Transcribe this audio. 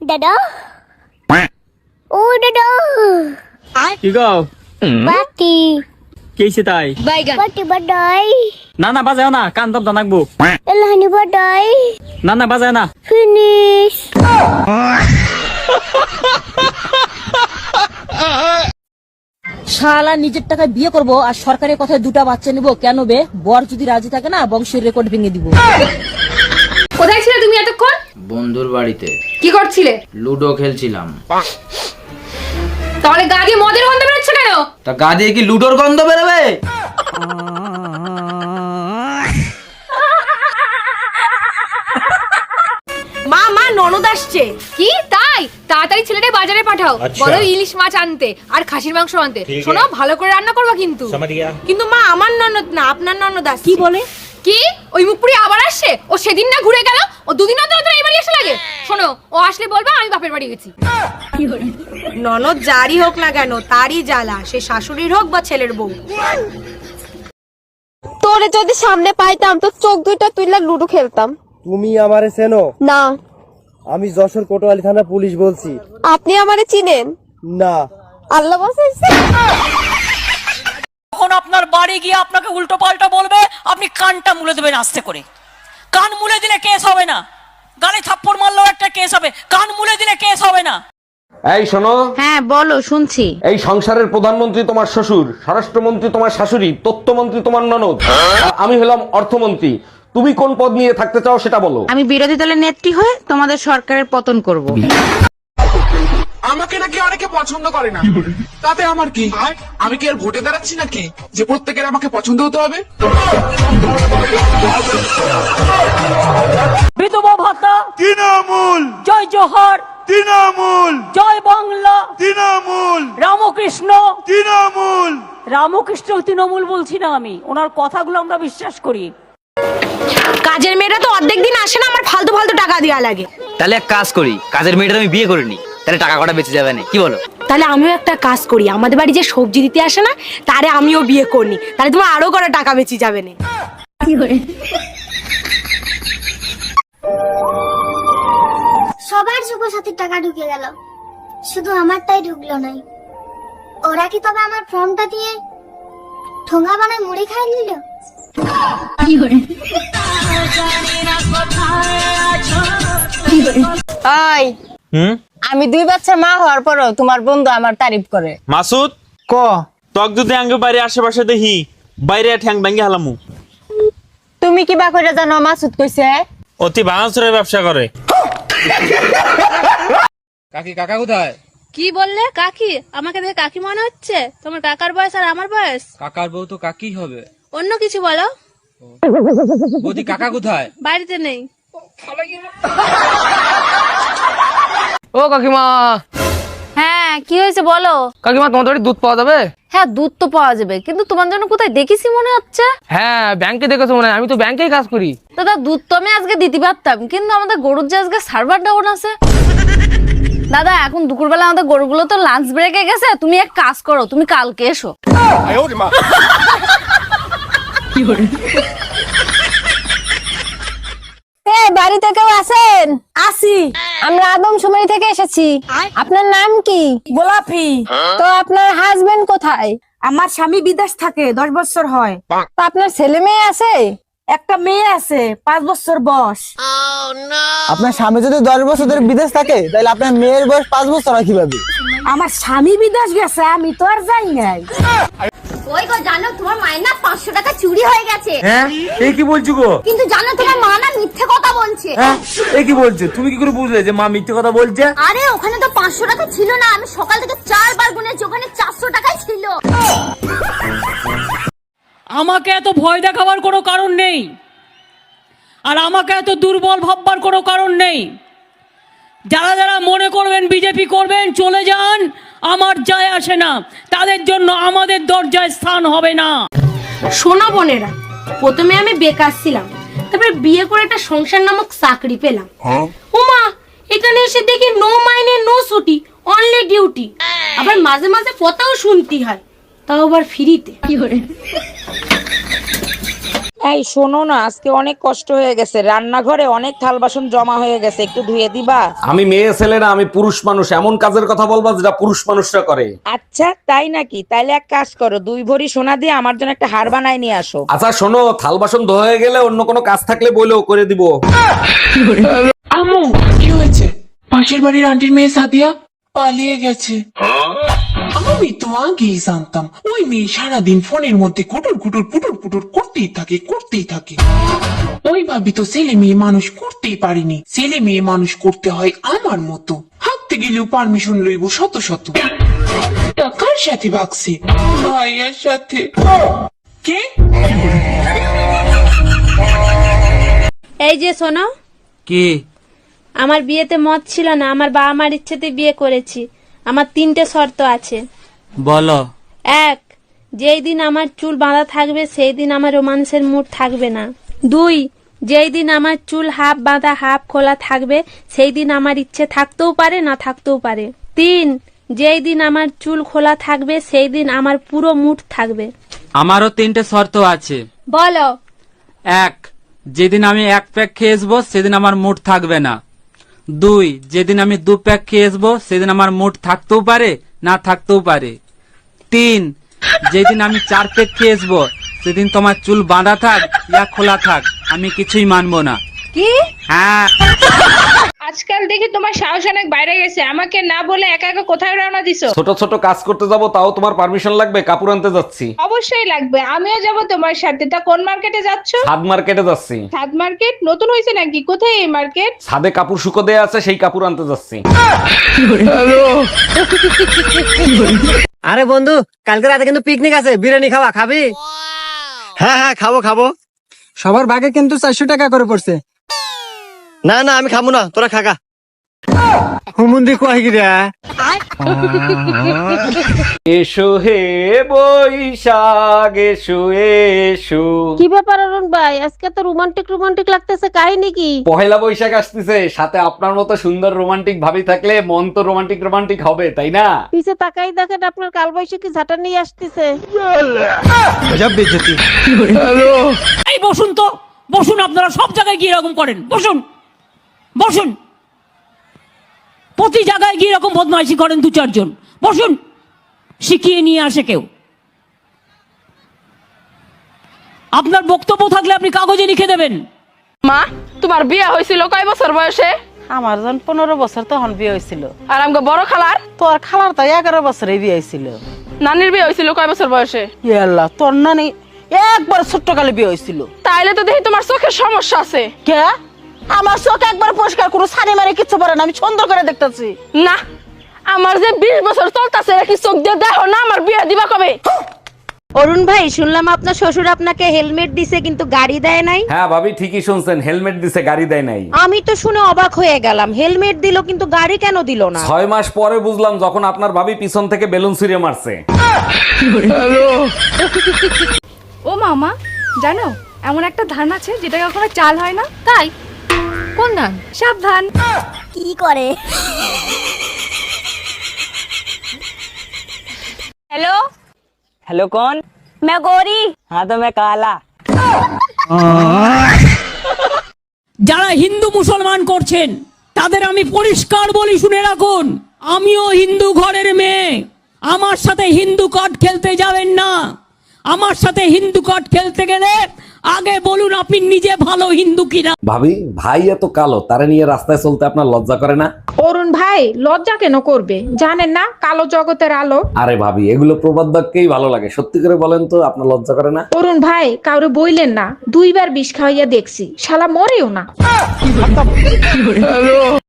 দাদা ও দাদা কি গো বাটি কেছে তাই বাটি বাডাই না না বাজাও না কান দব দানাকবো এলাহানি বাডাই না না বাজাও না ফিনিশ শালা নিজের টাকায় বিয়ে করব আর সরকারের কথায় দুটা বাচ্চা নিব কেন বে? বর যদি রাজি থাকে না বংশের রেকর্ড ভেঙে দিব। কোথায় ছিলে তুমি এতক্ষণ? বন্ধুর বাড়িতে। কি করছিলে? লুডো খেলছিলাম। তাহলে গা দিয়ে মদের গন্ধ বেরোচ্ছে কেন? তা গা দিয়ে কি লুডোর গন্ধ বেরোবে? মা মা ননদ আসছে। কি তাই? তাড়াতাড়ি ছেলেটা বাজারে পাঠাও, বলো ইলিশ মাছ আনতে আর খাসির মাংস আনতে। শোনো, ভালো করে রান্না করবা কিন্তু। কিন্তু মা আমার ননদ না, আপনার ননদ আসছে। কি বলে? কি ওই মুখপুরি আবার আসছে? ও সেদিন না ঘুরে গেল, ও দুদিন অন্তর এই বাড়ি এসে লাগে। শোনো, ও আসলে বলবা আমি বাপের বাড়ি গেছি। ননদ যারই হোক না কেন তারই জ্বালা, সে শাশুড়ির হোক বা ছেলের বউ। তোরে যদি সামনে পাইতাম তো চোখ দুইটা তুইলা লুডো খেলতাম। তুমি আমারে চেনো? না। আমি যশোর কোতোয়ালি থানা পুলিশ বলছি। আপনি আমারে চিনেন না। আল্লাহ বাঁচাইছে। তখন আপনার বাড়ি গিয়ে আপনাকে উল্টো পাল্টা বলবে, আপনি কানটা মুলে দেবেন আস্তে করে। কান মুলে দিলে কেস হবে না, গালে থাপ্পড় মারলেও একটা কেস হবে, কান মুলে দিলে কেস হবে না। এই শোনো। হ্যাঁ বলো, শুনছি। এই সংসারের প্রধানমন্ত্রী তোমার শ্বশুর, স্বরাষ্ট্রমন্ত্রী তোমার শাশুড়ি, তথ্যমন্ত্রী তোমার ননদ, আর আমি হলাম অর্থমন্ত্রী। তুমি কোন পদ নিয়ে থাকতে চাও সেটা বলো। আমি বিরোধী দলের নেত্রী হয়ে তোমাদের সরকারের পতন করব। আমাকে নাকি অনেকে পছন্দ করে না, তাতে আমার কি? আমি কি আর ভোটে দাঁড়াচ্ছি নাকি যে প্রত্যেকের আমাকে পছন্দ হতে হবে? বিধবা ভাতা তৃণমূল, জয় জোহর তৃণমূল, জয় বাংলা তৃণমূল, রামকৃষ্ণ তৃণমূল। রামকৃষ্ণ তৃণমূল বলছি না আমি, ওনার কথাগুলো আমরা বিশ্বাস করি। কাজের মেয়েরা তো অর্ধেক দিন আসে না, আমার ফালতু ফালতু টাকা দেওয়া লাগে। তাহলে এক কাজ করি, কাজের মেয়েটা আমি বিয়ে করিনি, তাহলে টাকা কটা বেঁচে যাবে না, কি বলো? তাহলে আমিও একটা কাজ করি, আমাদের বাড়ি যে সবজি দিতে আসে না, তারে আমিও বিয়ে করি, তাহলে তোমার আরো করে টাকা বেঁচে যাবে না। সবার যুবসাথীর টাকা ঢুকে গেল, শুধু আমারটাই ঢুকলো নাই। ওরা কি তবে আমার ফর্মটা দিয়ে ঠোঙা বানায় মুড়ি খাই নিল? ওই আমি 2 বাচ্চা মা হওয়ার পরও তোমার বন্ধু আমার তারিফ করে। মাসুদ ক তক যদি আঙ্গ বাইরে আশেপাশে দেখি বাইরে ঠ্যাং ভাঙ্গি হালামু। তুমি কি বা কইরা জানো মাসুদ কইছে? অতি ভাঙাচুরের ব্যবসা করে। কাকি কাকা কোথায়? কি বললে? কাকি? আমাকে দেখে কাকি মনে হচ্ছে? তোমার কাকার বয়স আর আমার বয়স? কাকার বউ তো কাকি হবে। অন্য কিছু বলো। বৌদি কাকা কোথায়? বাড়িতে নেই। ও কাকিমা। হ্যাঁ কি হয়েছে বলো। কাকিমা তোমার বাড়ি দুধ পাওয়া যাবে? হ্যাঁ দুধ তো পাওয়া যাবে, কিন্তু তোমার জন্য কোথায় দেখেছি মনে হচ্ছে। হ্যাঁ ব্যাংকে দেখেছো মনে হয়, আমি তো ব্যাংকেই কাজ করি। দাদা দুধ তো আমি আজকে দিতে পারতাম, কিন্তু আমাদের গরুর যে আজকে সার্ভার ডাউন আছে। দাদা এখন দুপুরবেলা আমাদের গরুগুলো তো লাঞ্চ ব্রেকে গেছে, তুমি এক কাজ করো, তুমি কালকে এসো। বাড়িতে কেউ আছেন? আসি। আমরা আদমশুমারি থেকে এসেছি। আপনার নাম কি? গোলাপি। তো আপনার হাজবেন্ড কোথায়? আমার স্বামী বিদেশ থাকে, 10 বছর হয়। তো আপনার ছেলে মেয়ে আছে? একটা মেয়ে আছে, 5 বছর বয়স। আপনার স্বামী যদি 10 বছর ধরে বিদেশ থাকে তাহলে আপনার মেয়ের বয়স 5 বছর হয় কিভাবে? আমার স্বামী বিদেশ গেছে, আমি তো আর যাই নাই। ওই গো, জানো তোমার মায়ের না 500 টাকা চুরি হয়ে গেছে। হ্যাঁ এই কি বলছো গো? কিন্তু জানো তোমার মা না মিথ্যে কথা বলছে। হ্যাঁ এই কি বলছো? তুমি কি করে বুঝলে যে মা মিথ্যে কথা বলছে? আরে ওখানে তো 500 টাকা ছিল না, আমি সকাল থেকে 4 বার গুনেছি, ওখানে 400 টাকাই ছিল। আমাকে এত ভয় দেখাবার কোনো কারণ নেই, আর আমাকে এত দুর্বল ভাববার কোনো কারণ নেই। যারা যারা মনে করবেন বিজেপি করবেন, চলে যান, আমার যায় আসে না। তাদের জন্য আমাদের দরজায় স্থান হবে না। শোনো বোনেরা, প্রথমে আমি বেকার ছিলাম, তারপরে বিয়ে করে একটা সংসার নামক চাকরি পেলাম। ওমা, এখানে এসে দেখি নো মাইনে নো ছুটি, অনলি ডিউটি। আবার মাঝে মাঝে কথাও শুনতে হয়, তাও আবার ফ্রিতে। এই শোনো না, আজকে অনেক কষ্ট হয়ে গেছে, রান্নাঘরে অনেক থাল বাসন জমা হয়ে গেছে, একটু ধুয়ে দিবা? আমি মেয়ে ছেলে না, আমি পুরুষ মানুষ। এমন কাজের কথা বলবা যেটা পুরুষ মানুষরা করে। আচ্ছা তাই নাকি? তাইলে এক কাজ করো, 2 ভরি সোনা দিয়ে আমার জন্য একটা হার বানায় নিয়ে আসো। আচ্ছা শোনো, থাল বাসন ধোয়া হয়ে গেলে অন্য কোনো কাজ থাকলে বলেও করে দিব। আম্মু কি হয়েছে? পাশের বাড়ির আন্টির মেয়ে সাদিয়া পালিয়ে গেছে। আমি তো আগেই জানতাম ওই মেয়ে সারাদিন ফোনের মধ্যে কুটুর কুটুর পুটুর পুটুর করতেই থাকে। ওই ভাবি তো ছেলে মেয়ে মানুষ করতেই পারিনি। ছেলে মেয়ে মানুষ করতে হয় আমার মতো, হাঁটতে গেলেও পারমিশন লইব শত শত। কার সাথে ভাগছে? ভাইয়ের সাথে। কে? এই যে শোনো, কি? আমার বিয়েতে মত ছিল না, আমার বাবা মার ইচ্ছেতে বিয়ে করেছি। আমার 3টে শর্ত আছে। বলো। 1, যেই দিন আমার চুল বাঁধা থাকবে সেই দিন আমার রোমান্সের মুড থাকবে না। 2, যেই দিন আমার চুল হাফ বাঁধা হাফ খোলা থাকবে সেই দিন আমার ইচ্ছে থাকতেও পারে না থাকতেও পারে। 3, যেই দিন আমার চুল খোলা থাকবে সেই দিন আমার পুরো মুড থাকবে। আমারও 3টে শর্ত আছে। বলো। 1, যেদিন আমি 1 প্যাক খেয়ে আসবো সেদিন আমার মুড থাকবে না। 2, যেদিন আমি 2 প্যাক খেয়ে আসবো সেদিন আমার মুড থাকতেও পারে না থাকতেও পারে। 3, যেদিন আমি 4 প্যাক খেয়ে আসবো সেদিন তোমার চুল বাঁধা থাক ইয়া খোলা থাক, আমি কিছুই মানবো না। কি? হ্যাঁ। আজকাল দেখি তোমার সাহস অনেক বাইরে গেছে, আমাকে না বলে একা একা কোথায় রওনা দিছো? ছোট ছোট কাজ করতে যাব, তাও তোমার পারমিশন লাগবে? কাপড় আনতে যাচ্ছি। অবশ্যই লাগবে, আমিও যাব তোমার সাথে। তা কোন মার্কেটে যাচ্ছো? ছাদ মার্কেটে যাচ্ছি। ছাদ মার্কেট নতুন হয়েছে নাকি? কোথায় এই মার্কেট? ছাদে কাপড় শুকো দেয়া আছে, সেই কাপড় আনতে যাচ্ছি। আরে বন্ধু, কালকে রাতে কিন্তু পিকনিক আছে, বিরিয়ানি খাবি? হ্যাঁ খাবো। সবার ভাগে কিন্তু 400 টাকা করে পড়ছে। না আমি খাবো না, তোরা খাগা। হুমুন্দি কয় গিরা। এসো হে বৈশাখ এসো এসো। কি ব্যাপার অরুণ ভাই, আজকে তো রোমান্টিক লাগতেছে, কাহিনী কি? পহেলা বৈশাখ আসতেছে, সাথে আপনার মতো সুন্দর রোমান্টিক ভাবি থাকলে মন তো রোমান্টিক হবে, তাই না? পিছে তাকাই দেখেন, আপনার কালবৈশাখী ঝাঁটা নিয়ে আসতেছে। এই বসুন তো, বসুন। আপনারা সব জায়গায় গিয়ে এরকম করেন? বসুন। প্রতি জায়গায় গিয়ে এরকম বদমাইশি করেন 2-4 জন। বসুন, শিখিয়ে নিয়ে আসে কেউ। আপনার বক্তব্য থাকলে আপনি কাগজে লিখে দেবেন। মা, তোমার বিয়ে হয়েছিল কয় বছর বয়সে? আমার যখন 15 বছর তখন বিয়ে হয়েছিল। আর আমাকে বড় খালার? তোর খালার তো 11 বছরে বিয়ে হয়েছিল। নানির বিয়ে হয়েছিল কয় বছর বয়সে? আল্লাহ, তোর নানি একবার ছোট্ট কালে বিয়ে হয়েছিল। তাইলে তো দেখি তোমার চোখের সমস্যা আছে। কে? আমার চোখ একবার পরিষ্কার, কোনো সানি মারে কিচ্ছু পারে না, আমি সুন্দর করে দেখতেছি। না, আমার যে 20 বছর চলতেছে, কি চোখ দিয়ে দেখো না? আমার বিয়ে দিবা কবে? অরুণ ভাই, শুনলাম আপনার শ্বশুর আপনাকে হেলমেট দিছে কিন্তু গাড়ি দেয় নাই। হ্যাঁ ভাবি, ঠিকই শুনছেন, হেলমেট দিছে, গাড়ি দেয় নাই। আমি তো শুনে অবাক হয়ে গেলাম, হেলমেট দিল কিন্তু গাড়ি কেন দিল না? 6 মাস পরে বুঝলাম, যখন আপনার ভাবি পিছন থেকে বেলুন ছুঁড়ে মারছে। ও মামা, জানো এমন একটা ধান আছে যেটা কখনো চাল হয় না? তাই? কোন ধান? সাবধান। কি করে? हेलो हेलो कौन? मैं गौरी। हाँ तो मैं काला। যারা হিন্দু মুসলমান করছেন তাদের আমি পরিষ্কার বলি, শুনে রাখুন, আমিও হিন্দু ঘরের মেয়ে। আমার সাথে হিন্দু কার্ড খেলতে যাবেন না। আমার সাথে হিন্দু কার্ড খেলতে গেলে আগে বলুন আপনি নিজে ভালো হিন্দু কিনা। ভাবি, ভাই এত কালো, তারে নিয়ে রাস্তায় চলতে আপনার লজ্জা করে না? অরুণ ভাই, লজ্জা কেন করবে? জানেন না কালো জগতের আলো? আরে ভাবি, এগুলো প্রবাদ বাক্যেই ভালো লাগে, সত্যি করে বলেন তো, আপনার লজ্জা করে না? অরুণ ভাই, কাউরে বইলেন না, 2 বার বিষ খাওয়াইয়া দেখছি, শালা মরেও না।